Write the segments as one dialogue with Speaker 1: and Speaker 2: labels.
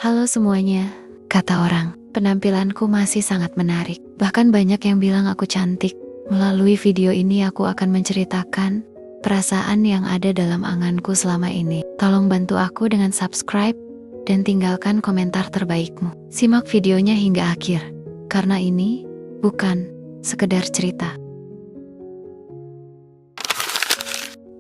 Speaker 1: Halo semuanya, kata orang, penampilanku masih sangat menarik. Bahkan banyak yang bilang aku cantik. Melalui video ini aku akan menceritakan perasaan yang ada dalam anganku selama ini. Tolong bantu aku dengan subscribe dan tinggalkan komentar terbaikmu. Simak videonya hingga akhir, karena ini bukan sekedar cerita.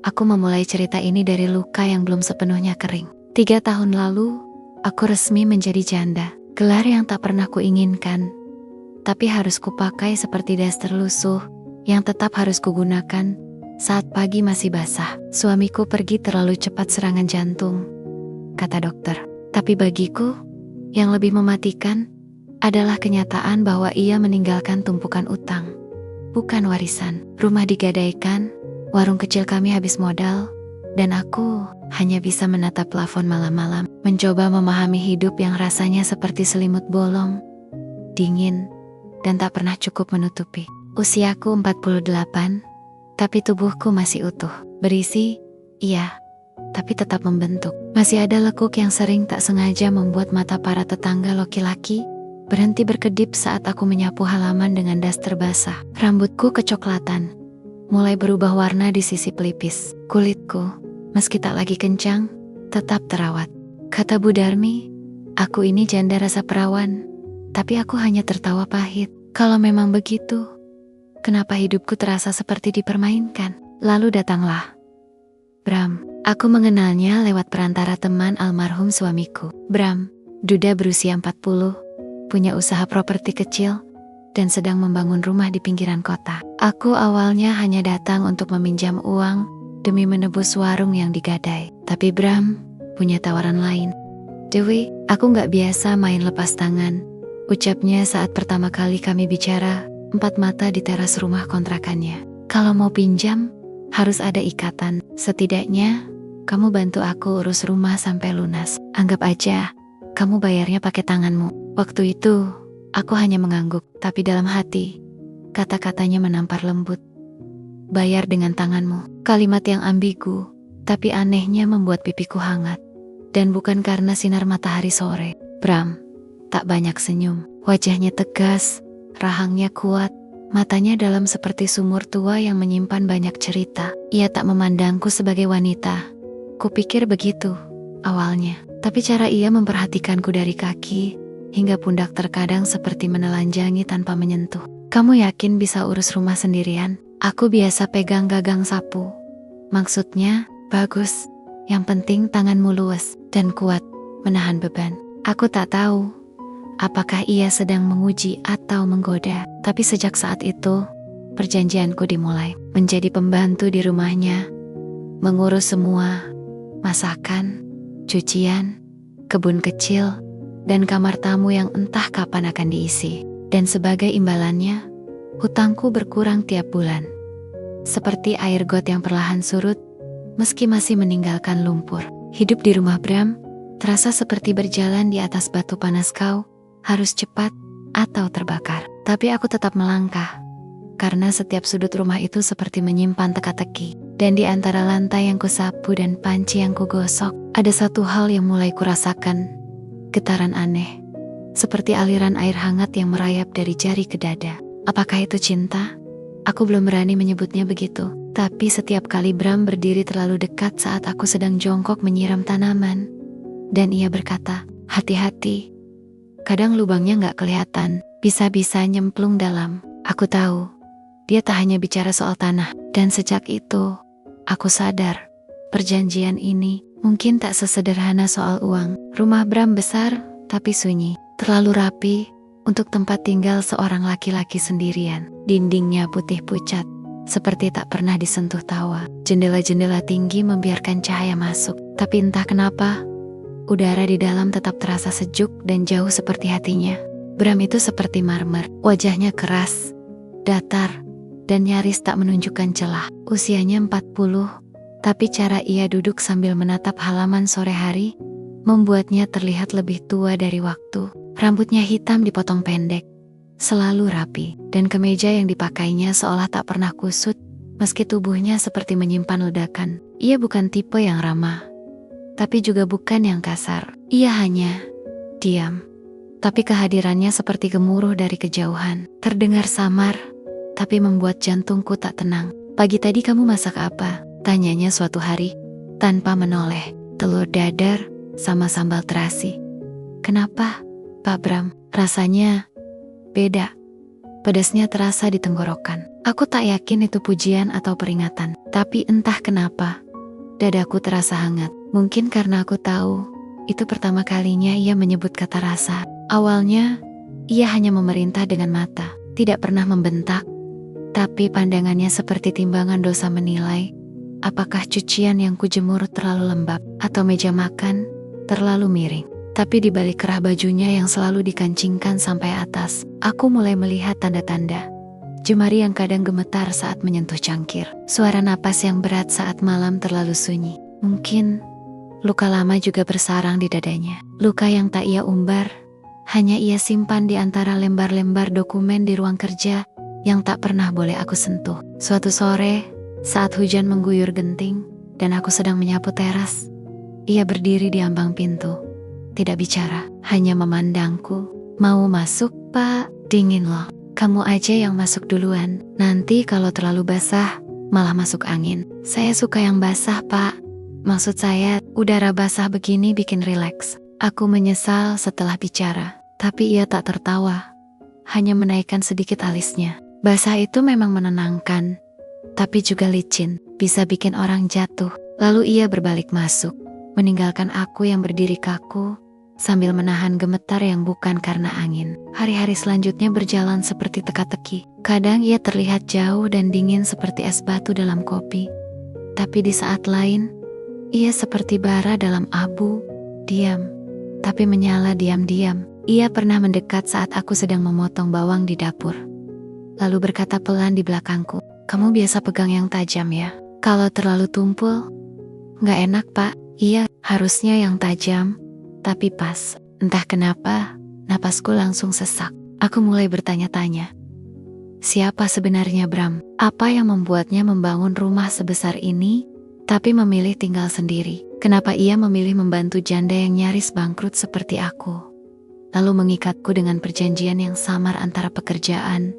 Speaker 1: Aku memulai cerita ini dari luka yang belum sepenuhnya kering. 3 tahun lalu, aku resmi menjadi janda. Gelar yang tak pernah kuinginkan, tapi harus kupakai seperti daster lusuh yang tetap harus kugunakan saat pagi masih basah. Suamiku pergi terlalu cepat serangan jantung, kata dokter. Tapi bagiku, yang lebih mematikan adalah kenyataan bahwa ia meninggalkan tumpukan utang, bukan warisan. Rumah digadaikan, warung kecil kami habis modal, dan aku hanya bisa menatap plafon malam-malam, mencoba memahami hidup yang rasanya seperti selimut bolong, dingin, dan tak pernah cukup menutupi. Usiaku 48, tapi tubuhku masih utuh. Berisi, iya, tapi tetap membentuk. Masih ada lekuk yang sering tak sengaja membuat mata para tetangga laki-laki berhenti berkedip saat aku menyapu halaman dengan daster basah. Rambutku kecoklatan, mulai berubah warna di sisi pelipis. Kulitku, meski tak lagi kencang, tetap terawat. Kata Bu Darmi, aku ini janda rasa perawan, tapi aku hanya tertawa pahit. Kalau memang begitu, kenapa hidupku terasa seperti dipermainkan? Lalu datanglah Bram. Aku mengenalnya lewat perantara teman almarhum suamiku. Bram, duda berusia 40, punya usaha properti kecil, dan sedang membangun rumah di pinggiran kota. Aku awalnya hanya datang untuk meminjam uang demi menebus warung yang digadai. Tapi Bram punya tawaran lain. Dewi, aku gak biasa main lepas tangan, ucapnya saat pertama kali kami bicara 4 mata di teras rumah kontrakannya. Kalau mau pinjam, harus ada ikatan. Setidaknya, kamu bantu aku urus rumah sampai lunas. Anggap aja, kamu bayarnya pakai tanganmu. Waktu itu, aku hanya mengangguk, tapi dalam hati, kata-katanya menampar lembut. Bayar dengan tanganmu. Kalimat yang ambigu, tapi anehnya membuat pipiku hangat. Dan bukan karena sinar matahari sore. Bram tak banyak senyum. Wajahnya tegas, rahangnya kuat, matanya dalam seperti sumur tua yang menyimpan banyak cerita. Ia tak memandangku sebagai wanita. Kupikir begitu awalnya. Tapi cara ia memperhatikanku dari kaki hingga pundak terkadang seperti menelanjangi tanpa menyentuh. Kamu yakin bisa urus rumah sendirian? Aku biasa pegang gagang sapu. Maksudnya, bagus. Yang penting tanganmu luas dan kuat menahan beban. Aku tak tahu apakah ia sedang menguji atau menggoda. Tapi sejak saat itu, perjanjianku dimulai. Menjadi pembantu di rumahnya, mengurus semua, masakan, cucian, kebun kecil, dan kamar tamu yang entah kapan akan diisi. Dan sebagai imbalannya, hutangku berkurang tiap bulan. Seperti air got yang perlahan surut, meski masih meninggalkan lumpur. Hidup di rumah Bram terasa seperti berjalan di atas batu panas. Kau harus cepat atau terbakar. Tapi aku tetap melangkah, karena setiap sudut rumah itu seperti menyimpan teka-teki. Dan di antara lantai yang kusapu dan panci yang kugosok, ada satu hal yang mulai kurasakan, getaran aneh, seperti aliran air hangat yang merayap dari jari ke dada. Apakah itu cinta? Aku belum berani menyebutnya begitu. Tapi setiap kali Bram berdiri terlalu dekat saat aku sedang jongkok menyiram tanaman, dan ia berkata, hati-hati. Kadang lubangnya gak kelihatan, bisa-bisa nyemplung dalam. Aku tahu, dia tak hanya bicara soal tanah. Dan sejak itu, aku sadar, perjanjian ini mungkin tak sesederhana soal uang. Rumah Bram besar, tapi sunyi. Terlalu rapi untuk tempat tinggal seorang laki-laki sendirian. Dindingnya putih pucat, seperti tak pernah disentuh tawa. Jendela-jendela tinggi membiarkan cahaya masuk. Tapi entah kenapa, udara di dalam tetap terasa sejuk dan jauh seperti hatinya. Bram itu seperti marmer. Wajahnya keras, datar, dan nyaris tak menunjukkan celah. Usianya 40, tapi cara ia duduk sambil menatap halaman sore hari membuatnya terlihat lebih tua dari waktu. Rambutnya hitam dipotong pendek, selalu rapi, dan kemeja yang dipakainya seolah tak pernah kusut, meski tubuhnya seperti menyimpan ledakan. Ia bukan tipe yang ramah, tapi juga bukan yang kasar. Ia hanya diam. Tapi kehadirannya seperti gemuruh dari kejauhan. Terdengar samar, tapi membuat jantungku tak tenang. Pagi tadi kamu masak apa? Tanyanya suatu hari, tanpa menoleh. Telur dadar sama sambal terasi. Kenapa, Pak Bram? Rasanya beda. Pedasnya terasa di tenggorokan. Aku tak yakin itu pujian atau peringatan. Tapi entah kenapa, dadaku terasa hangat. Mungkin karena aku tahu, itu pertama kalinya ia menyebut kata rasa. Awalnya, ia hanya memerintah dengan mata, tidak pernah membentak. Tapi pandangannya seperti timbangan dosa menilai, apakah cucian yang kujemur terlalu lembab, atau meja makan terlalu miring. Tapi di balik kerah bajunya yang selalu dikancingkan sampai atas, aku mulai melihat tanda-tanda. Jemari yang kadang gemetar saat menyentuh cangkir. Suara napas yang berat saat malam terlalu sunyi. Mungkin luka lama juga bersarang di dadanya. Luka yang tak ia umbar, hanya ia simpan di antara lembar-lembar dokumen di ruang kerja yang tak pernah boleh aku sentuh. Suatu sore, saat hujan mengguyur genting dan aku sedang menyapu teras, ia berdiri di ambang pintu. Tidak bicara, hanya memandangku. Mau masuk, Pak? Dingin loh. Kamu aja yang masuk duluan. Nanti kalau terlalu basah, malah masuk angin. Saya suka yang basah, Pak. Maksud saya, udara basah begini bikin rileks. Aku menyesal setelah bicara, tapi ia tak tertawa. Hanya menaikkan sedikit alisnya. Basah itu memang menenangkan, tapi juga licin, bisa bikin orang jatuh. Lalu ia berbalik masuk, meninggalkan aku yang berdiri kaku, sambil menahan gemetar yang bukan karena angin. Hari-hari selanjutnya berjalan seperti teka-teki. Kadang ia terlihat jauh dan dingin seperti es batu dalam kopi. Tapi di saat lain, ia seperti bara dalam abu, diam, tapi menyala diam-diam. Ia pernah mendekat saat aku sedang memotong bawang di dapur. Lalu berkata pelan di belakangku, "Kamu biasa pegang yang tajam ya? Kalau terlalu tumpul, nggak enak, Pak." Iya, harusnya yang tajam. Tapi pas, entah kenapa, napasku langsung sesak. Aku mulai bertanya-tanya. Siapa sebenarnya Bram? Apa yang membuatnya membangun rumah sebesar ini, tapi memilih tinggal sendiri? Kenapa ia memilih membantu janda yang nyaris bangkrut seperti aku? Lalu mengikatku dengan perjanjian yang samar antara pekerjaan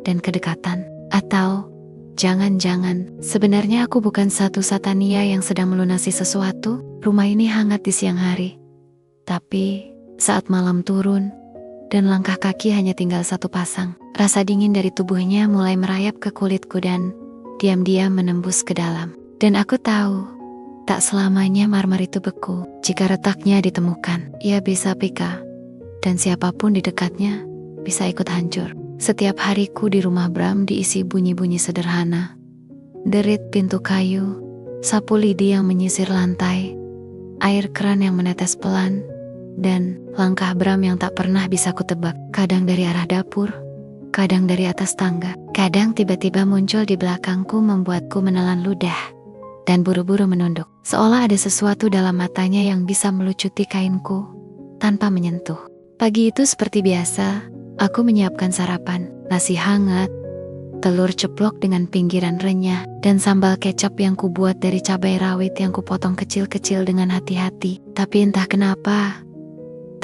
Speaker 1: dan kedekatan. Atau, jangan-jangan, sebenarnya aku bukan satu Satania yang sedang melunasi sesuatu? Rumah ini hangat di siang hari. Tapi, saat malam turun, dan langkah kaki hanya tinggal satu pasang, rasa dingin dari tubuhnya mulai merayap ke kulitku dan diam-diam menembus ke dalam. Dan aku tahu, tak selamanya marmer itu beku. Jika retaknya ditemukan, ia bisa pika. Dan siapapun di dekatnya, bisa ikut hancur. Setiap hariku di rumah Bram diisi bunyi-bunyi sederhana. Derit pintu kayu, sapu lidi yang menyisir lantai, air keran yang menetes pelan, dan langkah Bram yang tak pernah bisa kutebak. Kadang dari arah dapur, kadang dari atas tangga, kadang tiba-tiba muncul di belakangku membuatku menelan ludah dan buru-buru menunduk. Seolah ada sesuatu dalam matanya yang bisa melucuti kainku tanpa menyentuh. Pagi itu seperti biasa, aku menyiapkan sarapan, nasi hangat, telur ceplok dengan pinggiran renyah, dan sambal kecap yang kubuat dari cabai rawit yang kupotong kecil-kecil dengan hati-hati. Tapi entah kenapa,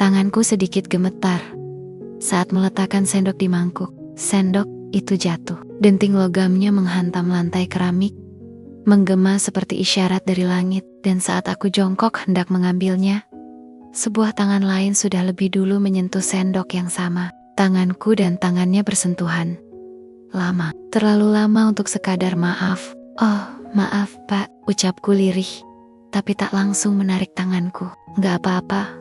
Speaker 1: tanganku sedikit gemetar saat meletakkan sendok di mangkuk. Sendok itu jatuh. Denting logamnya menghantam lantai keramik, menggema seperti isyarat dari langit. Dan saat aku jongkok hendak mengambilnya, sebuah tangan lain sudah lebih dulu menyentuh sendok yang sama. Tanganku dan tangannya bersentuhan. Lama, terlalu lama untuk sekadar maaf. "Oh, maaf Pak," ucapku lirih, tapi tak langsung menarik tanganku. "Nggak apa-apa.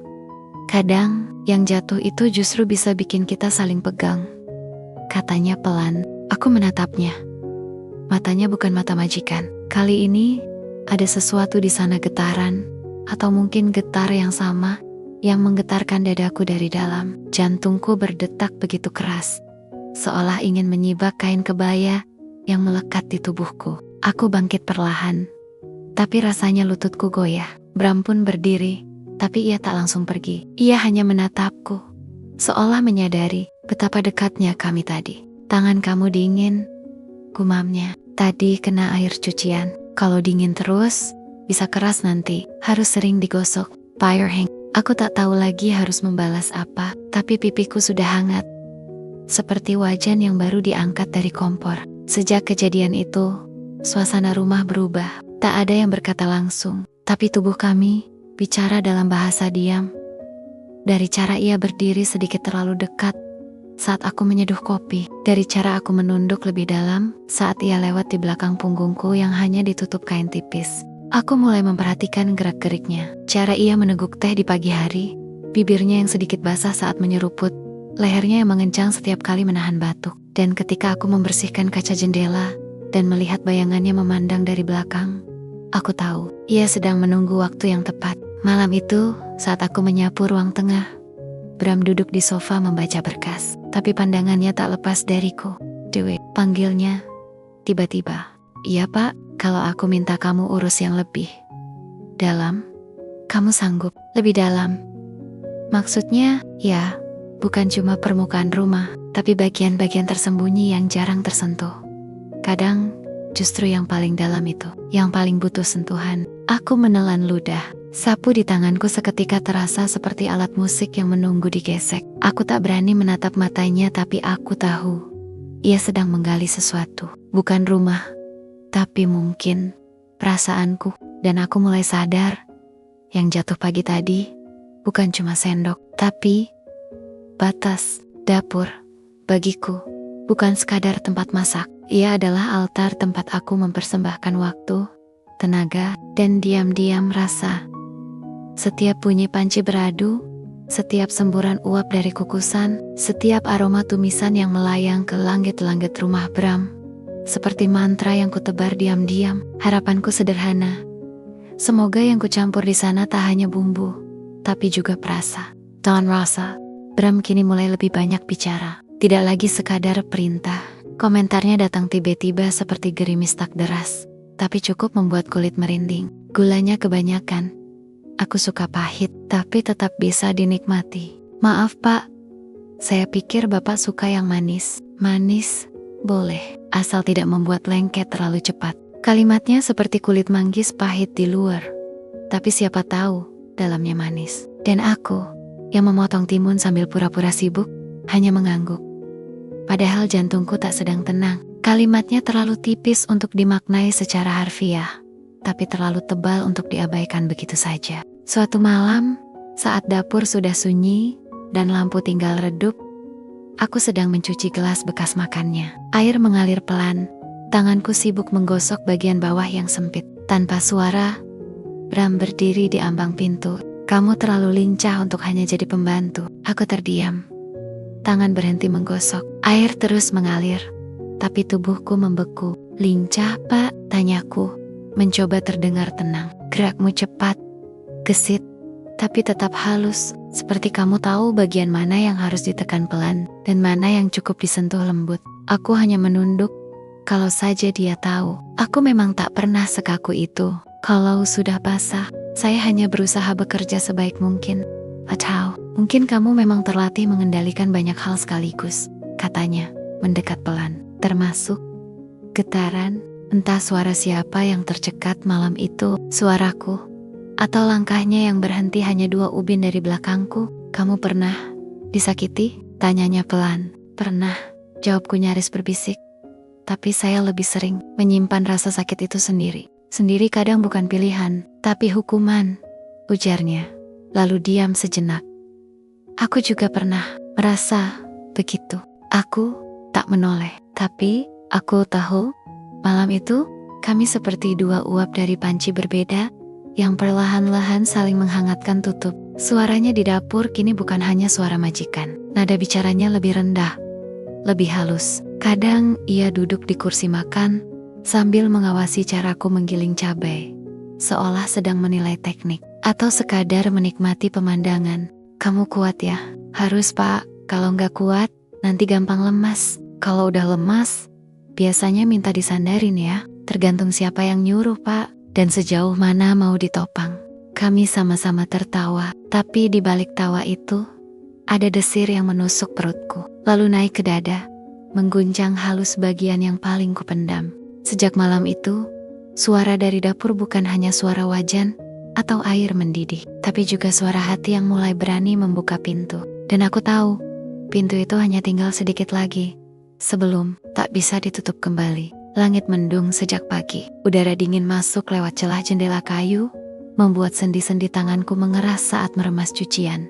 Speaker 1: Kadang, yang jatuh itu justru bisa bikin kita saling pegang," katanya pelan. Aku menatapnya. Matanya bukan mata majikan. Kali ini, ada sesuatu di sana getaran, atau mungkin getar yang sama, yang menggetarkan dadaku dari dalam. Jantungku berdetak begitu keras, seolah ingin menyibak kain kebaya yang melekat di tubuhku. Aku bangkit perlahan, tapi rasanya lututku goyah. Bram pun berdiri, tapi ia tak langsung pergi. Ia hanya menatapku, seolah menyadari betapa dekatnya kami tadi. "Tangan kamu dingin," gumamnya. "Tadi kena air cucian. Kalau dingin terus, bisa keras nanti. Harus sering digosok." Fire hang. Aku tak tahu lagi harus membalas apa, tapi pipiku sudah hangat. Seperti wajan yang baru diangkat dari kompor. Sejak kejadian itu, suasana rumah berubah. Tak ada yang berkata langsung, tapi tubuh kami bicara dalam bahasa diam. Dari cara ia berdiri sedikit terlalu dekat saat aku menyeduh kopi, dari cara aku menunduk lebih dalam saat ia lewat di belakang punggungku yang hanya ditutup kain tipis. Aku mulai memperhatikan gerak-geriknya, cara ia meneguk teh di pagi hari, bibirnya yang sedikit basah saat menyeruput, lehernya yang mengencang setiap kali menahan batuk. Dan ketika aku membersihkan kaca jendela dan melihat bayangannya memandang dari belakang, aku tahu ia sedang menunggu waktu yang tepat. Malam itu, saat aku menyapu ruang tengah, Bram duduk di sofa membaca berkas, tapi pandangannya tak lepas dariku. Dewi, panggilnya. Tiba-tiba, iya pak, kalau aku minta kamu urus yang lebih dalam, kamu sanggup lebih dalam? Maksudnya, ya, bukan cuma permukaan rumah, tapi bagian-bagian tersembunyi yang jarang tersentuh. Kadang, justru yang paling dalam itu, yang paling butuh sentuhan. Aku menelan ludah. Sapu di tanganku seketika terasa seperti alat musik yang menunggu digesek. Aku tak berani menatap matanya, tapi aku tahu ia sedang menggali sesuatu. Bukan rumah, tapi mungkin perasaanku. Dan aku mulai sadar, yang jatuh pagi tadi bukan cuma sendok, tapi batas. Dapur bagiku bukan sekadar tempat masak. Ia adalah altar tempat aku mempersembahkan waktu, tenaga, dan diam-diam rasa. Setiap bunyi panci beradu, setiap semburan uap dari kukusan, setiap aroma tumisan yang melayang ke langit-langit rumah Bram, seperti mantra yang kutebar diam-diam. Harapanku sederhana. Semoga yang kucampur di sana tak hanya bumbu, tapi juga perasa. Dan rasa, Bram kini mulai lebih banyak bicara. Tidak lagi sekadar perintah. Komentarnya datang tiba-tiba seperti gerimis tak deras, tapi cukup membuat kulit merinding. Gulanya kebanyakan. Aku suka pahit, tapi tetap bisa dinikmati. Maaf pak, saya pikir bapak suka yang manis. Manis, boleh, asal tidak membuat lengket terlalu cepat. Kalimatnya seperti kulit manggis pahit di luar, tapi siapa tahu dalamnya manis. Dan aku, yang memotong timun sambil pura-pura sibuk, hanya mengangguk. Padahal jantungku tak sedang tenang. Kalimatnya terlalu tipis untuk dimaknai secara harfiah, tapi terlalu tebal untuk diabaikan begitu saja. Suatu malam, saat dapur sudah sunyi dan lampu tinggal redup, aku sedang mencuci gelas bekas makannya. Air mengalir pelan, tanganku sibuk menggosok bagian bawah yang sempit. Tanpa suara, Bram berdiri di ambang pintu. Kamu terlalu lincah untuk hanya jadi pembantu. Aku terdiam. Tangan berhenti menggosok. Air terus mengalir, tapi tubuhku membeku. Lincah, pak? Tanyaku, mencoba terdengar tenang. Gerakmu cepat, gesit, tapi tetap halus. Seperti kamu tahu bagian mana yang harus ditekan pelan, dan mana yang cukup disentuh lembut. Aku hanya menunduk. Kalau saja dia tahu, aku memang tak pernah sekaku itu. Kalau sudah basah, saya hanya berusaha bekerja sebaik mungkin. Atau, mungkin kamu memang terlatih mengendalikan banyak hal sekaligus, katanya, mendekat pelan. Termasuk getaran, entah suara siapa yang tercekat malam itu, suaraku, atau langkahnya yang berhenti hanya 2 ubin dari belakangku. Kamu pernah disakiti? Tanyanya pelan. Pernah, jawabku nyaris berbisik. Tapi saya lebih sering menyimpan rasa sakit itu sendiri. Sendiri kadang bukan pilihan, tapi hukuman, ujarnya. Lalu diam sejenak. Aku juga pernah merasa begitu. Aku tak menoleh, tapi aku tahu malam itu kami seperti 2 uap dari panci berbeda yang perlahan-lahan saling menghangatkan tutup. Suaranya di dapur kini bukan hanya suara majikan. Nada bicaranya lebih rendah, lebih halus. Kadang ia duduk di kursi makan sambil mengawasi caraku menggiling cabai, seolah sedang menilai teknik atau sekadar menikmati pemandangan. Kamu kuat ya? Harus pak, kalau nggak kuat nanti gampang lemas. Kalau udah lemas, biasanya minta disandarin ya. Tergantung siapa yang nyuruh pak, dan sejauh mana mau ditopang. Kami sama-sama tertawa, tapi di balik tawa itu ada desir yang menusuk perutku, lalu naik ke dada, mengguncang halus bagian yang paling kupendam. Sejak malam itu, suara dari dapur bukan hanya suara wajan, atau air mendidih, tapi juga suara hati yang mulai berani membuka pintu. Dan aku tahu, pintu itu hanya tinggal sedikit lagi, sebelum tak bisa ditutup kembali. Langit mendung sejak pagi, udara dingin masuk lewat celah jendela kayu, membuat sendi-sendi tanganku mengeras saat meremas cucian.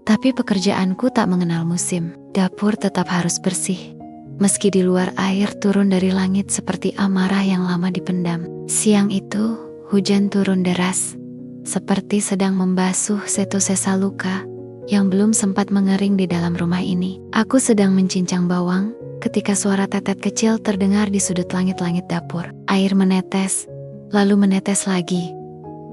Speaker 1: Tapi pekerjaanku tak mengenal musim, dapur tetap harus bersih. Meski di luar air turun dari langit seperti amarah yang lama dipendam. Siang itu, hujan turun deras, seperti sedang membasuh sisa luka yang belum sempat mengering di dalam rumah ini. Aku sedang mencincang bawang ketika suara tetet kecil terdengar di sudut langit-langit dapur. Air menetes, lalu menetes lagi.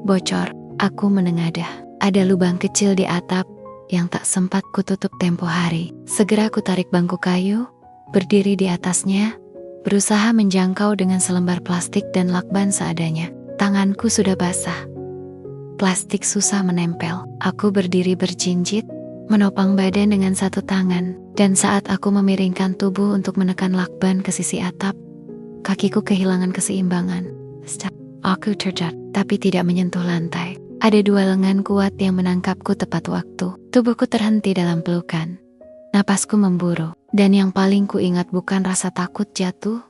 Speaker 1: Bocor, aku menengadah. Ada lubang kecil di atap yang tak sempat kututup tempo hari. Segera ku tarik bangku kayu, berdiri di atasnya, berusaha menjangkau dengan selembar plastik dan lakban seadanya. Tanganku sudah basah. Plastik susah menempel. Aku berdiri berjinjit, menopang badan dengan satu tangan, dan saat aku memiringkan tubuh untuk menekan lakban ke sisi atap, kakiku kehilangan keseimbangan. Aku terjatuh, tapi tidak menyentuh lantai. Ada dua lengan kuat yang menangkapku tepat waktu. Tubuhku terhenti dalam pelukan. Napasku memburu, dan yang paling kuingat bukan rasa takut jatuh,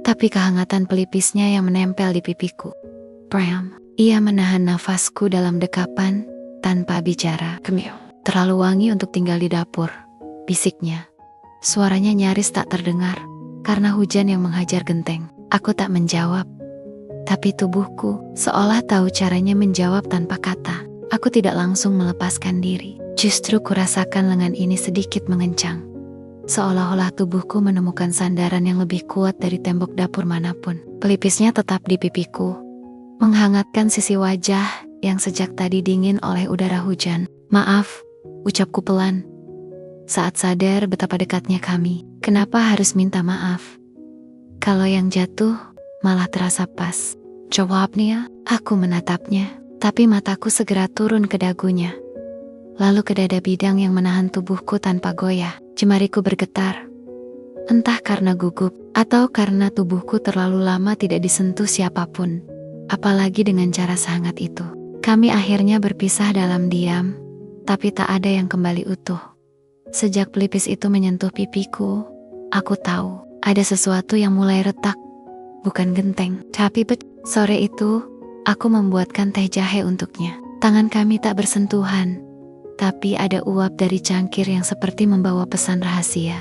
Speaker 1: tapi kehangatan pelipisnya yang menempel di pipiku. Bram. Ia menahan nafasku dalam dekapan, tanpa bicara. Terlalu wangi untuk tinggal di dapur, bisiknya. Suaranya nyaris tak terdengar, karena hujan yang menghajar genteng. Aku tak menjawab, tapi tubuhku seolah tahu caranya menjawab tanpa kata. Aku tidak langsung melepaskan diri. Justru kurasakan lengan ini sedikit mengencang. Seolah-olah tubuhku menemukan sandaran yang lebih kuat dari tembok dapur manapun. Pelipisnya tetap di pipiku, menghangatkan sisi wajah yang sejak tadi dingin oleh udara hujan. Maaf, ucapku pelan. Saat sadar betapa dekatnya kami, kenapa harus minta maaf? Kalau yang jatuh malah terasa pas. Jawabnya, aku menatapnya, tapi mataku segera turun ke dagunya. Lalu ke dada bidang yang menahan tubuhku tanpa goyah. Jemariku bergetar. Entah karena gugup, atau karena tubuhku terlalu lama tidak disentuh siapapun. Apalagi dengan cara sehangat itu. Kami akhirnya berpisah dalam diam, tapi tak ada yang kembali utuh. Sejak pelipis itu menyentuh pipiku, aku tahu ada sesuatu yang mulai retak. Bukan genteng, tapi sore itu, aku membuatkan teh jahe untuknya. Tangan kami tak bersentuhan, tapi ada uap dari cangkir yang seperti membawa pesan rahasia.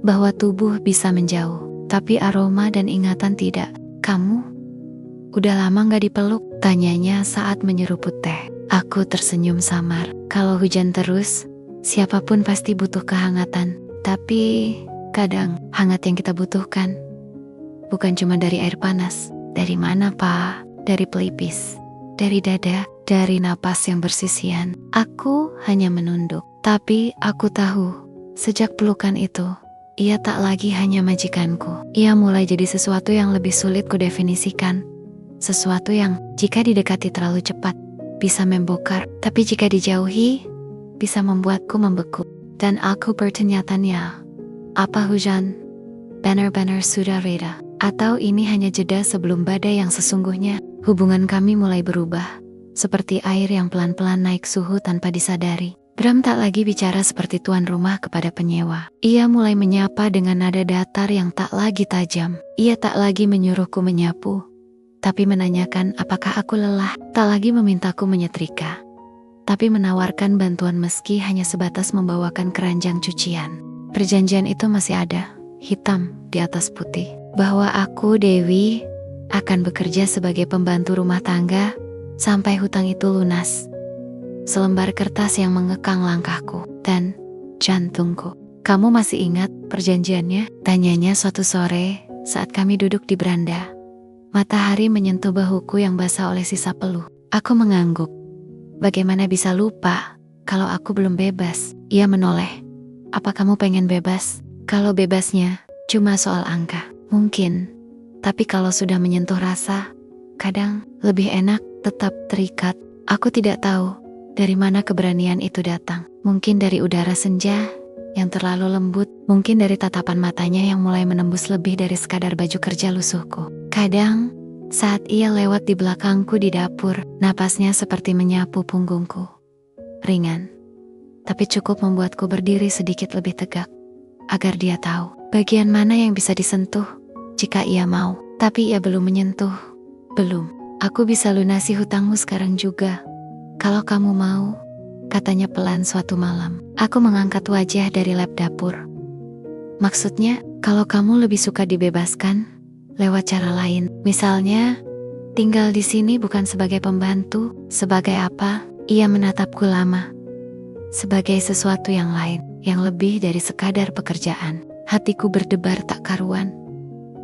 Speaker 1: Bahwa tubuh bisa menjauh, tapi aroma dan ingatan tidak. Kamu? Udah lama gak dipeluk? Tanyanya saat menyeruput teh. Aku tersenyum samar. Kalau hujan terus, siapapun pasti butuh kehangatan. Tapi kadang hangat yang kita butuhkan bukan cuma dari air panas. Dari mana, Pak? Dari pelipis, dari dada, dari napas yang bersisian. Aku hanya menunduk. Tapi aku tahu, sejak pelukan itu, ia tak lagi hanya majikanku. Ia mulai jadi sesuatu yang lebih sulit kudefinisikan. Sesuatu yang jika didekati terlalu cepat bisa membongkar, tapi jika dijauhi bisa membuatku membeku. Dan aku bertanya-tanya, apa hujan benar-benar sudah reda? Atau ini hanya jeda sebelum badai yang sesungguhnya? Hubungan kami mulai berubah, seperti air yang pelan-pelan naik suhu tanpa disadari. Bram tak lagi bicara seperti tuan rumah kepada penyewa. Ia mulai menyapa dengan nada datar yang tak lagi tajam. Ia tak lagi menyuruhku menyapu, tapi menanyakan apakah aku lelah. Tak lagi memintaku menyetrika, tapi menawarkan bantuan meski hanya sebatas membawakan keranjang cucian. Perjanjian itu masih ada, hitam di atas putih, bahwa aku, Dewi, akan bekerja sebagai pembantu rumah tangga sampai hutang itu lunas. Selembar kertas yang mengekang langkahku dan jantungku. Kamu masih ingat perjanjiannya? Tanyanya suatu sore saat kami duduk di beranda. Matahari menyentuh bahuku yang basah oleh sisa peluh. Aku mengangguk. Bagaimana bisa lupa kalau aku belum bebas? Ia menoleh. Apa kamu pengen bebas? Kalau bebasnya cuma soal angka, mungkin. Tapi kalau sudah menyentuh rasa, kadang lebih enak tetap terikat. Aku tidak tahu dari mana keberanian itu datang. Mungkin dari udara senja yang terlalu lembut, mungkin dari tatapan matanya yang mulai menembus lebih dari sekadar baju kerja lusuhku. Kadang Saat ia lewat di belakangku di dapur, napasnya seperti menyapu punggungku. Ringan, tapi cukup membuatku berdiri sedikit lebih tegak. Agar dia tahu bagian mana yang bisa disentuh jika ia mau. Tapi ia belum menyentuh. Belum. Aku bisa lunasi hutangmu sekarang juga. Kalau kamu mau, katanya pelan suatu malam. Aku mengangkat wajah dari lap dapur. Maksudnya, kalau kamu lebih suka dibebaskan lewat cara lain. Misalnya, tinggal di sini bukan sebagai pembantu, sebagai apa? Ia menatapku lama. Sebagai sesuatu yang lain, yang lebih dari sekadar pekerjaan. Hatiku berdebar tak karuan,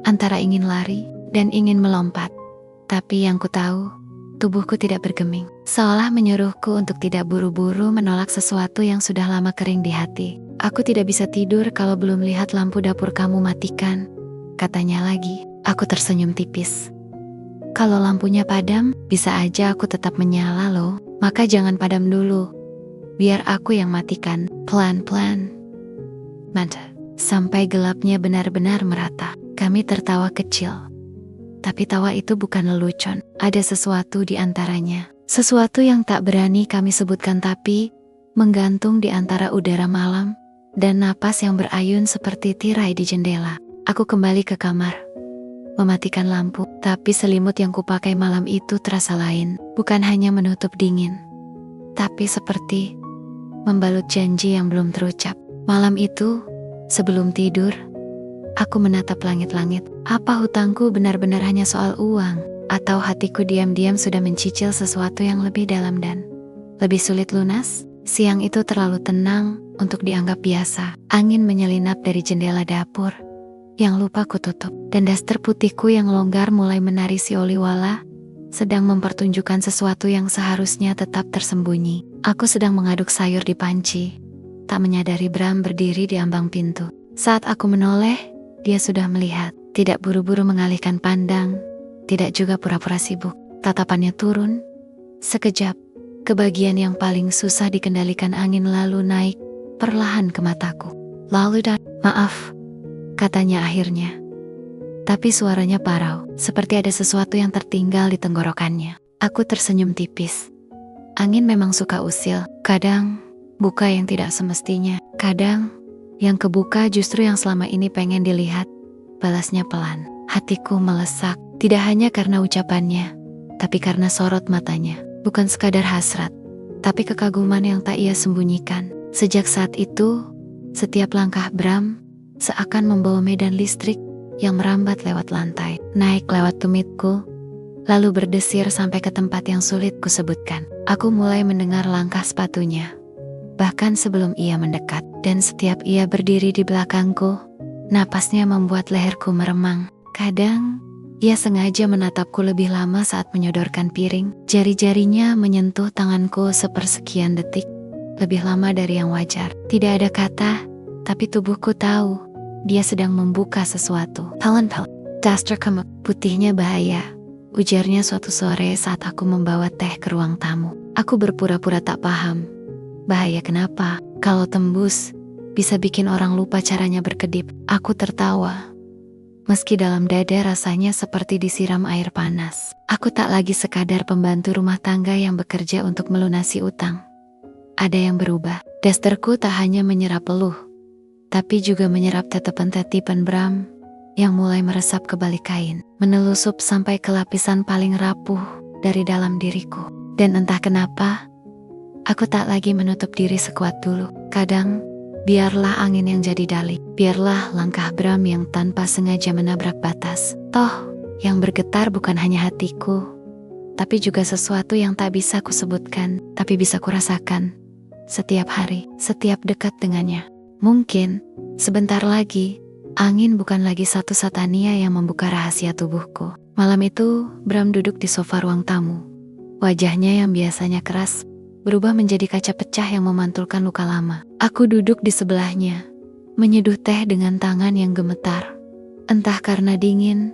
Speaker 1: antara ingin lari dan ingin melompat. Tapi yang ku tahu, tubuhku tidak bergeming, seolah menyuruhku untuk tidak buru-buru menolak sesuatu yang sudah lama kering di hati. Aku tidak bisa tidur kalau belum lihat lampu dapur kamu matikan, katanya lagi. Aku tersenyum tipis. Kalau lampunya padam, bisa aja aku tetap menyala loh. Maka jangan padam dulu. Biar aku yang matikan, pelan-pelan. Mantap. Sampai gelapnya benar-benar merata. Kami tertawa kecil. Tapi tawa itu bukan lelucon. Ada sesuatu di antaranya. Sesuatu yang tak berani kami sebutkan tapi menggantung di antara udara malam dan napas yang berayun seperti tirai di jendela. Aku kembali ke kamar. Mematikan lampu. Tapi selimut yang kupakai malam itu terasa lain. Bukan hanya menutup dingin. Tapi seperti membalut janji yang belum terucap. Malam itu, sebelum tidur, aku menatap langit-langit. Apa hutangku benar-benar hanya soal uang? Atau hatiku diam-diam sudah mencicil sesuatu yang lebih dalam dan lebih sulit lunas? Siang itu terlalu tenang untuk dianggap biasa. Angin menyelinap dari jendela dapur yang lupa kututup. Dan daster putihku yang longgar mulai menari si Oliwala sedang mempertunjukkan sesuatu yang seharusnya tetap tersembunyi. Aku sedang mengaduk sayur di panci. Tak menyadari Bram berdiri di ambang pintu. Saat aku menoleh, dia sudah melihat. Tidak buru-buru mengalihkan pandang, tidak juga pura-pura sibuk. Tatapannya turun. Sekejap, ke bagian yang paling susah dikendalikan angin lalu naik perlahan ke mataku. Lalu maaf, katanya akhirnya. Tapi suaranya parau, seperti ada sesuatu yang tertinggal di tenggorokannya. Aku tersenyum tipis. Angin memang suka usil, kadang buka yang tidak semestinya. Kadang, yang kebuka justru yang selama ini pengen dilihat. Balasnya pelan. Hatiku melesak, tidak hanya karena ucapannya, tapi karena sorot matanya. Bukan sekadar hasrat, tapi kekaguman yang tak ia sembunyikan. Sejak saat itu, setiap langkah Bram seakan membawa medan listrik yang merambat lewat lantai, naik lewat tumitku, lalu berdesir sampai ke tempat yang sulit kusebutkan. Aku mulai mendengar langkah sepatunya. Bahkan sebelum ia mendekat, dan setiap ia berdiri di belakangku, napasnya membuat leherku meremang. Kadang, ia sengaja menatapku lebih lama saat menyodorkan piring. Jari-jarinya menyentuh tanganku sepersekian detik, lebih lama dari yang wajar. Tidak ada kata, tapi tubuhku tahu, dia sedang membuka sesuatu. Daster kamu, putihnya bahaya, ujarnya suatu sore saat aku membawa teh ke ruang tamu. Aku berpura-pura tak paham. Bahaya kenapa? Kalau tembus, bisa bikin orang lupa caranya berkedip. Aku tertawa. Meski dalam dada rasanya seperti disiram air panas. Aku tak lagi sekadar pembantu rumah tangga yang bekerja untuk melunasi utang. Ada yang berubah. Dasterku tak hanya menyerap peluh, tapi juga menyerap tatapan-tatapan Bram yang mulai meresap ke balik kain, menelusup sampai ke lapisan paling rapuh dari dalam diriku. Dan entah kenapa, aku tak lagi menutup diri sekuat dulu. Kadang, biarlah angin yang jadi dalih, biarlah langkah Bram yang tanpa sengaja menabrak batas. Toh, yang bergetar bukan hanya hatiku, tapi juga sesuatu yang tak bisa kusebutkan, tapi bisa kurasakan. Setiap hari, setiap dekat dengannya. Mungkin, sebentar lagi, angin bukan lagi satu satania yang membuka rahasia tubuhku. Malam itu, Bram duduk di sofa ruang tamu. Wajahnya yang biasanya keras, berubah menjadi kaca pecah yang memantulkan luka lama. Aku duduk di sebelahnya, menyeduh teh dengan tangan yang gemetar. Entah karena dingin,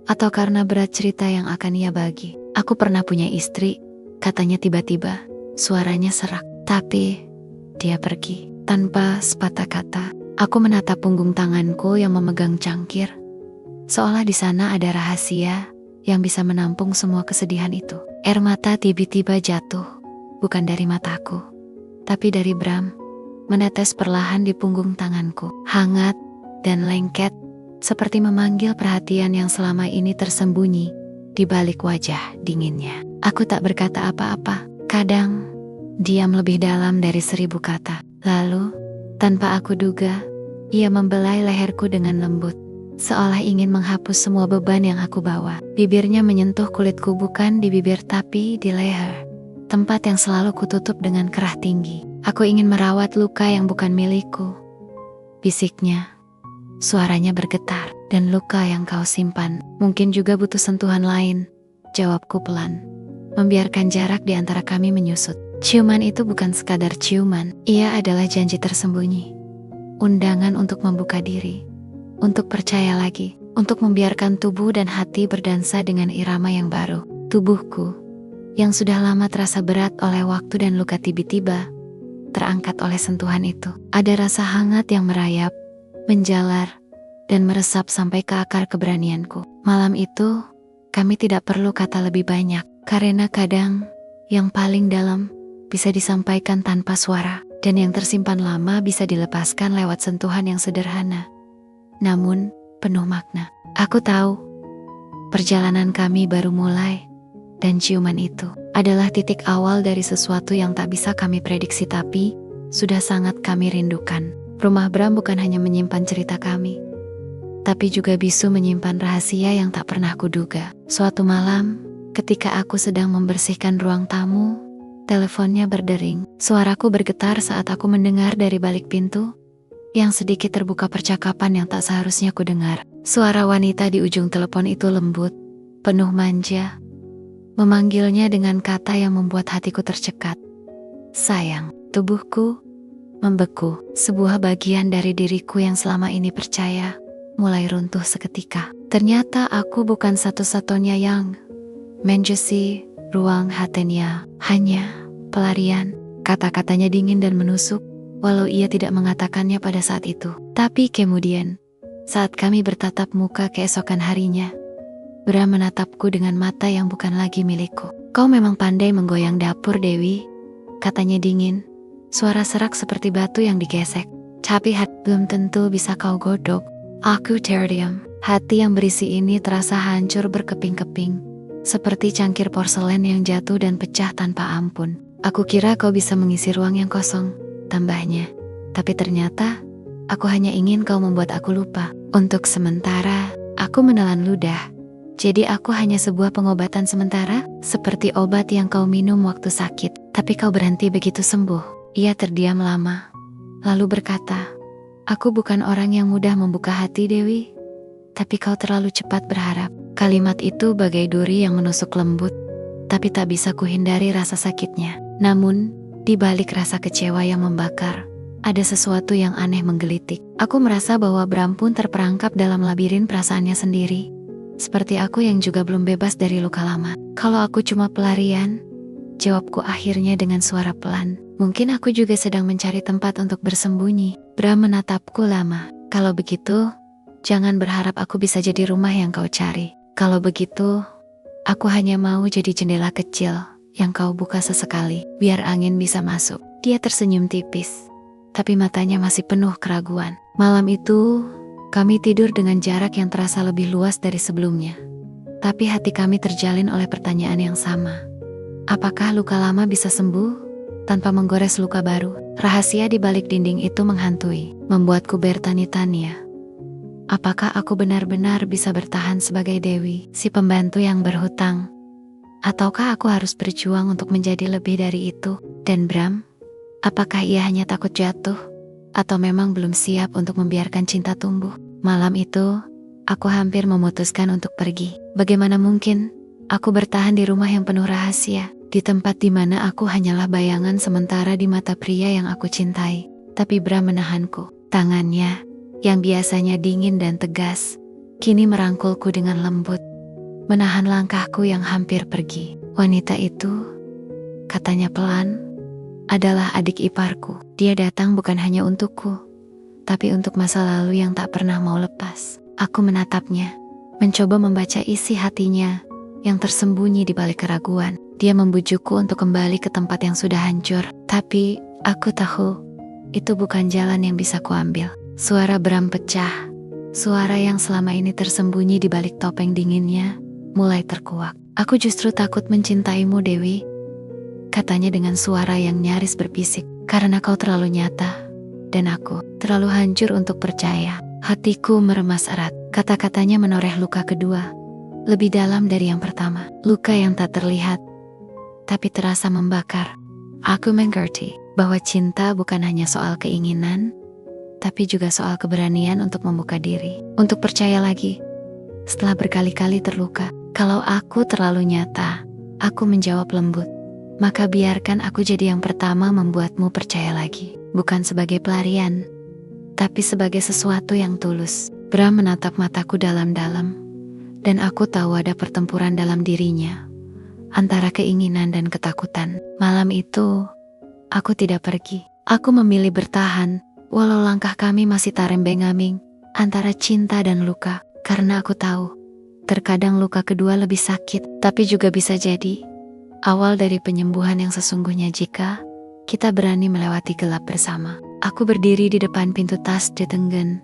Speaker 1: atau karena berat cerita yang akan ia bagi. Aku pernah punya istri, katanya tiba-tiba, suaranya serak. Tapi, dia pergi, tanpa sepatah kata. Aku menatap punggung tanganku yang memegang cangkir, seolah di sana ada rahasia yang bisa menampung semua kesedihan itu. Air mata tiba-tiba jatuh, bukan dari mataku, tapi dari Bram, menetes perlahan di punggung tanganku. Hangat dan lengket, seperti memanggil perhatian yang selama ini tersembunyi di balik wajah dinginnya. Aku tak berkata apa-apa, kadang diam lebih dalam dari 1000 kata. Lalu, tanpa aku duga, ia membelai leherku dengan lembut, seolah ingin menghapus semua beban yang aku bawa. Bibirnya menyentuh kulitku, bukan di bibir tapi di leher, tempat yang selalu kututup dengan kerah tinggi. Aku ingin merawat luka yang bukan milikku, bisiknya. Suaranya bergetar. Dan luka yang kau simpan mungkin juga butuh sentuhan lain, jawabku pelan, membiarkan jarak di antara kami menyusut. Ciuman itu bukan sekadar ciuman, ia adalah janji tersembunyi, undangan untuk membuka diri, untuk percaya lagi, untuk membiarkan tubuh dan hati berdansa dengan irama yang baru. Tubuhku, yang sudah lama terasa berat oleh waktu dan luka, tiba-tiba terangkat oleh sentuhan itu. Ada rasa hangat yang merayap, menjalar, dan meresap sampai ke akar keberanianku. Malam itu, kami tidak perlu kata lebih banyak, karena kadang yang paling dalam bisa disampaikan tanpa suara, dan yang tersimpan lama bisa dilepaskan lewat sentuhan yang sederhana, namun penuh makna. Aku tahu, perjalanan kami baru mulai, dan ciuman itu adalah titik awal dari sesuatu yang tak bisa kami prediksi tapi sudah sangat kami rindukan. Rumah Bram bukan hanya menyimpan cerita kami, tapi juga bisu menyimpan rahasia yang tak pernah kuduga. Suatu malam, ketika aku sedang membersihkan ruang tamu, teleponnya berdering. Suaraku bergetar saat aku mendengar dari balik pintu, yang sedikit terbuka percakapan yang tak seharusnya kudengar. Suara wanita di ujung telepon itu lembut, penuh manja, memanggilnya dengan kata yang membuat hatiku tercekat. Sayang. Tubuhku membeku. Sebuah bagian dari diriku yang selama ini percaya mulai runtuh seketika. Ternyata aku bukan satu-satunya yang menjadi ruang hatinya. Hanya pelarian. Kata-katanya dingin dan menusuk, walau ia tidak mengatakannya pada saat itu. Tapi kemudian, saat kami bertatap muka keesokan harinya, Bram menatapku dengan mata yang bukan lagi milikku. Kau memang pandai menggoyang dapur, Dewi, katanya dingin. Suara serak seperti batu yang digesek. Tapi hati belum tentu bisa kau godok. Aku terdiam. Hati yang berisi ini terasa hancur berkeping-keping, seperti cangkir porselen yang jatuh dan pecah tanpa ampun. Aku kira kau bisa mengisi ruang yang kosong, tambahnya. Tapi ternyata, aku hanya ingin kau membuat aku lupa. Untuk sementara, aku menelan ludah. Jadi aku hanya sebuah pengobatan sementara, seperti obat yang kau minum waktu sakit. Tapi kau berhenti begitu sembuh. Ia terdiam lama, lalu berkata, aku bukan orang yang mudah membuka hati, Dewi. Tapi kau terlalu cepat berharap. Kalimat itu bagai duri yang menusuk lembut, tapi tak bisa kuhindari rasa sakitnya. Namun, di balik rasa kecewa yang membakar, ada sesuatu yang aneh menggelitik. Aku merasa bahwa Bram pun terperangkap dalam labirin perasaannya sendiri, seperti aku yang juga belum bebas dari luka lama. Kalau aku cuma pelarian, jawabku akhirnya dengan suara pelan. Mungkin aku juga sedang mencari tempat untuk bersembunyi. Bram menatapku lama. Kalau begitu, jangan berharap aku bisa jadi rumah yang kau cari. Kalau begitu, aku hanya mau jadi jendela kecil yang kau buka sesekali, biar angin bisa masuk. Dia tersenyum tipis, tapi matanya masih penuh keraguan. Malam itu, kami tidur dengan jarak yang terasa lebih luas dari sebelumnya. Tapi hati kami terjalin oleh pertanyaan yang sama. Apakah luka lama bisa sembuh tanpa menggores luka baru? Rahasia di balik dinding itu menghantui, membuatku bertanya-tanya. Apakah aku benar-benar bisa bertahan sebagai Dewi, si pembantu yang berhutang? Ataukah aku harus berjuang untuk menjadi lebih dari itu? Dan Bram, apakah ia hanya takut jatuh? Atau memang belum siap untuk membiarkan cinta tumbuh? Malam itu, aku hampir memutuskan untuk pergi. Bagaimana mungkin aku bertahan di rumah yang penuh rahasia, di tempat di mana aku hanyalah bayangan sementara di mata pria yang aku cintai. Tapi Bram menahanku. Tangannya, yang biasanya dingin dan tegas, kini merangkulku dengan lembut, menahan langkahku yang hampir pergi. Wanita itu, katanya pelan, adalah adik iparku. Dia datang bukan hanya untukku, tapi untuk masa lalu yang tak pernah mau lepas. Aku menatapnya, mencoba membaca isi hatinya yang tersembunyi di balik keraguan. Dia membujukku untuk kembali ke tempat yang sudah hancur. Tapi aku tahu itu bukan jalan yang bisa kuambil. Suara Bram pecah. Suara yang selama ini tersembunyi di balik topeng dinginnya mulai terkuak. Aku justru takut mencintaimu, Dewi, katanya dengan suara yang nyaris berbisik. Karena kau terlalu nyata dan aku terlalu hancur untuk percaya. Hatiku meremas erat. Kata-katanya menoreh luka kedua, lebih dalam dari yang pertama. Luka yang tak terlihat, tapi terasa membakar. Aku mengerti bahwa cinta bukan hanya soal keinginan, tapi juga soal keberanian untuk membuka diri, untuk percaya lagi. Setelah berkali-kali terluka, kalau aku terlalu nyata, aku menjawab lembut. Maka biarkan aku jadi yang pertama membuatmu percaya lagi. Bukan sebagai pelarian, tapi sebagai sesuatu yang tulus. Bram menatap mataku dalam-dalam, dan aku tahu ada pertempuran dalam dirinya, antara keinginan dan ketakutan. Malam itu, aku tidak pergi. Aku memilih bertahan, walau langkah kami masih tarembeng-ambing antara cinta dan luka. Karena aku tahu, terkadang luka kedua lebih sakit, tapi juga bisa jadi awal dari penyembuhan yang sesungguhnya jika kita berani melewati gelap bersama. Aku berdiri di depan pintu tas de Tenggen.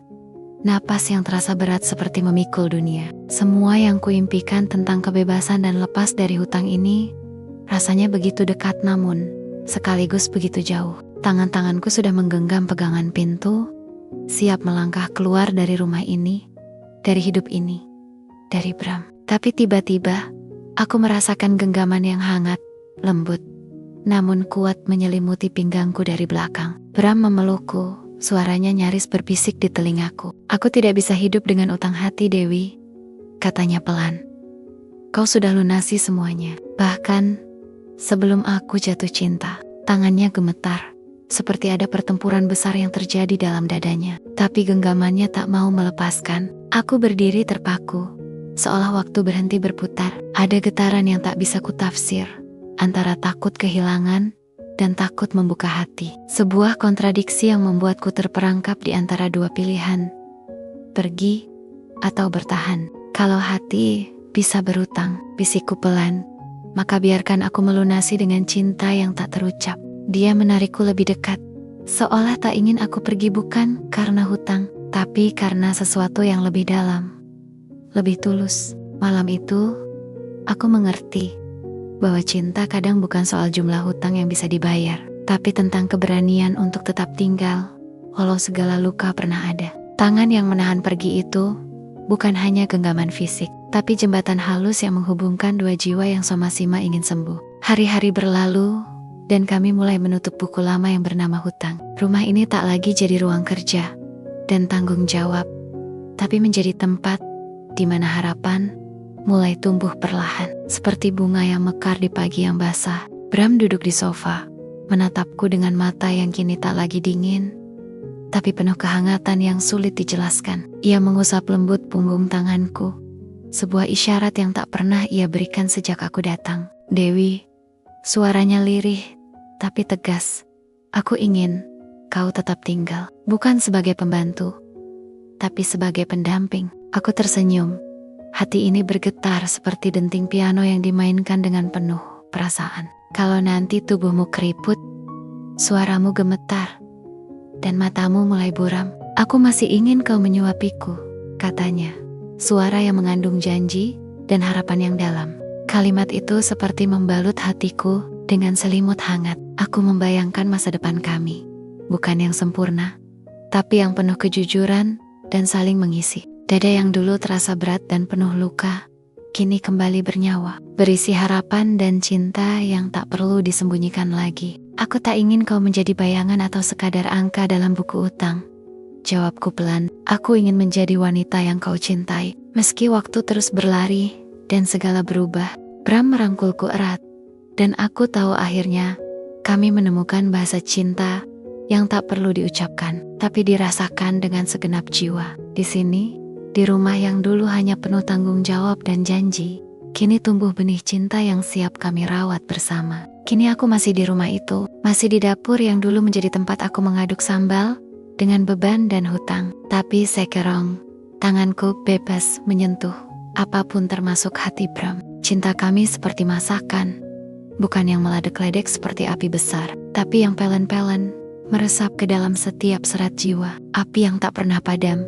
Speaker 1: Napas yang terasa berat seperti memikul dunia. Semua yang kuimpikan tentang kebebasan dan lepas dari hutang ini rasanya begitu dekat, namun sekaligus begitu jauh. Tangan-tanganku sudah menggenggam pegangan pintu, siap melangkah keluar dari rumah ini, dari hidup ini, dari Bram. Tapi tiba-tiba aku merasakan genggaman yang hangat, lembut, namun kuat menyelimuti pinggangku dari belakang. Bram memelukku, suaranya nyaris berbisik di telingaku. Aku tidak bisa hidup dengan utang hati, Dewi, katanya pelan. Kau sudah lunasi semuanya. Bahkan sebelum aku jatuh cinta. Tangannya gemetar, seperti ada pertempuran besar yang terjadi dalam dadanya. Tapi genggamannya tak mau melepaskan. Aku berdiri terpaku, seolah waktu berhenti berputar. Ada getaran yang tak bisa kutafsir, antara takut kehilangan dan takut membuka hati. Sebuah kontradiksi yang membuatku terperangkap di antara dua pilihan, pergi atau bertahan. Kalau hati bisa berutang, bisikku pelan, maka biarkan aku melunasi dengan cinta yang tak terucap. Dia menarikku lebih dekat, seolah tak ingin aku pergi, bukan karena hutang, tapi karena sesuatu yang lebih dalam, lebih tulus. Malam itu, aku mengerti bahwa cinta kadang bukan soal jumlah hutang yang bisa dibayar, tapi tentang keberanian untuk tetap tinggal, walau segala luka pernah ada. Tangan yang menahan pergi itu bukan hanya genggaman fisik, tapi jembatan halus yang menghubungkan dua jiwa yang sama-sama ingin sembuh. Hari-hari berlalu, dan kami mulai menutup buku lama yang bernama hutang. Rumah ini tak lagi jadi ruang kerja dan tanggung jawab, tapi menjadi tempat di mana harapan mulai tumbuh perlahan, seperti bunga yang mekar di pagi yang basah. Bram duduk di sofa, menatapku dengan mata yang kini tak lagi dingin, tapi penuh kehangatan yang sulit dijelaskan. Ia mengusap lembut punggung tanganku, sebuah isyarat yang tak pernah ia berikan sejak aku datang. Dewi, suaranya lirih, tapi tegas. Aku ingin kau tetap tinggal, bukan sebagai pembantu, tapi sebagai pendamping. Aku tersenyum. Hati ini bergetar seperti denting piano yang dimainkan dengan penuh perasaan. Kalau nanti tubuhmu keriput, suaramu gemetar, dan matamu mulai buram, aku masih ingin kau menyuapiku, katanya. Suara yang mengandung janji dan harapan yang dalam. Kalimat itu seperti membalut hatiku dengan selimut hangat. Aku membayangkan masa depan kami, bukan yang sempurna, tapi yang penuh kejujuran dan saling mengisi. Dada yang dulu terasa berat dan penuh luka, kini kembali bernyawa, berisi harapan dan cinta yang tak perlu disembunyikan lagi. Aku tak ingin kau menjadi bayangan atau sekadar angka dalam buku utang, jawabku pelan. Aku ingin menjadi wanita yang kau cintai, meski waktu terus berlari dan segala berubah. Bram merangkulku erat, dan aku tahu akhirnya kami menemukan bahasa cinta yang tak perlu diucapkan, tapi dirasakan dengan segenap jiwa. Di sini, di rumah yang dulu hanya penuh tanggung jawab dan janji, kini tumbuh benih cinta yang siap kami rawat bersama. Kini aku masih di rumah itu, masih di dapur yang dulu menjadi tempat aku mengaduk sambal dengan beban dan hutang. Tapi sekarang, tanganku bebas menyentuh apapun termasuk hati Bram. Cinta kami seperti masakan, bukan yang meledek-ledek seperti api besar, tapi yang pelan-pelan, meresap ke dalam setiap serat jiwa. Api yang tak pernah padam,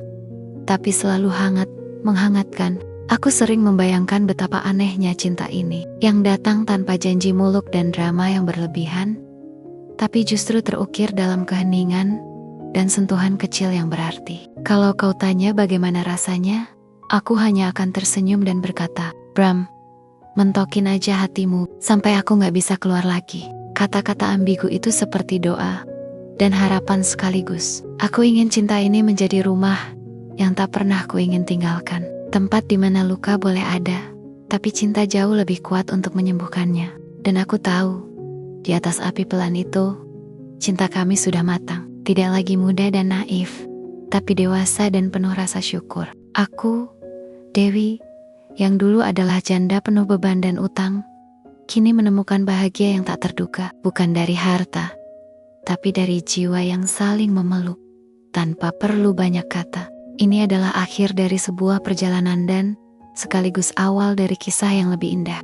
Speaker 1: tapi selalu hangat, menghangatkan. Aku sering membayangkan betapa anehnya cinta ini, yang datang tanpa janji muluk dan drama yang berlebihan, tapi justru terukir dalam keheningan dan sentuhan kecil yang berarti. Kalau kau tanya bagaimana rasanya, aku hanya akan tersenyum dan berkata, Bram, mentokin aja hatimu sampai aku gak bisa keluar lagi. Kata-kata ambigu itu seperti doa dan harapan sekaligus. Aku ingin cinta ini menjadi rumah yang tak pernah ku ingin tinggalkan. Tempat di mana luka boleh ada, tapi cinta jauh lebih kuat untuk menyembuhkannya. Dan aku tahu, di atas api pelan itu, cinta kami sudah matang. Tidak lagi muda dan naif, tapi dewasa dan penuh rasa syukur. Aku, Dewi, yang dulu adalah janda penuh beban dan utang, kini menemukan bahagia yang tak terduga. Bukan dari harta, tapi dari jiwa yang saling memeluk, tanpa perlu banyak kata. Ini adalah akhir dari sebuah perjalanan dan sekaligus awal dari kisah yang lebih indah.